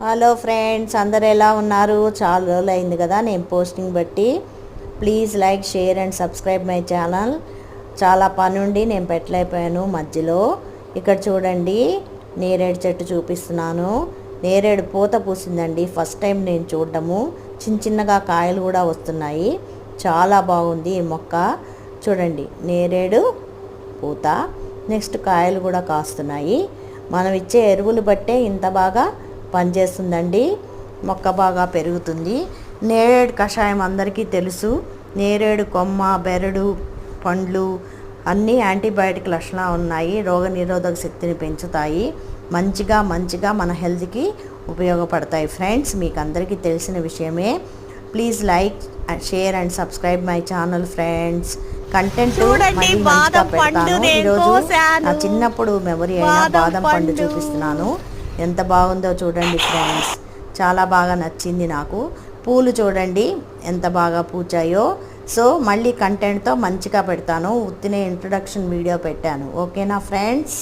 Hello friends, అందరు ఎలా ఉన్నారు? చాలా రోజులు అయింది కదా నేను పోస్టింగ్ బట్టి. Please like, share and subscribe my channel. చాలా పని ఉండి నేను పెట్టలేకపోయాను మధ్యలో. ఇక్కడ చూడండి, నేరేడు చెట్టు చూపిస్తున్నాను. నేరేడు పూత పూసిందండి, ఫస్ట్ టైం నేను చూడడము. చిన్న చిన్నగా కాయలు కూడా వస్తున్నాయి. చాలా బాగుంది ఈ మొక్క. చూడండి, నేరేడు పూత, నెక్స్ట్ కాయలు కూడా కాస్తున్నాయి. మనం ఇచ్చే ఎరువులు బట్టే ఇంత బాగా పనిచేస్తుందండి. మొక్క బాగా పెరుగుతుంది. నేరేడు కషాయం అందరికీ తెలుసు. నేరేడు కొమ్మ, బెరడు, పండ్లు అన్నీ యాంటీబయాటిక్ లక్షణాలు ఉన్నాయి. రోగనిరోధక శక్తిని పెంచుతాయి. మంచిగా మన హెల్త్కి ఉపయోగపడతాయి. ఫ్రెండ్స్, మీకు అందరికీ తెలిసిన విషయమే. Please like, share and subscribe my channel friends. Content మళ్ళీ మంచిగా పెడతాను. ఈరోజు నా చిన్నప్పుడు మెమరీ అయిన బాదం పండు చూపిస్తున్నాను. ఎంత బాగుందో చూడండి ఫ్రెండ్స్. చాలా బాగా నచ్చింది నాకు. పూలు చూడండి ఎంత బాగా పూచాయో. సో మళ్ళీ కంటెంట్తో మంచిగా పెడతాను. ఉత్తినే ఇంట్రొడక్షన్ వీడియో పెట్టాను. ఓకేనా ఫ్రెండ్స్?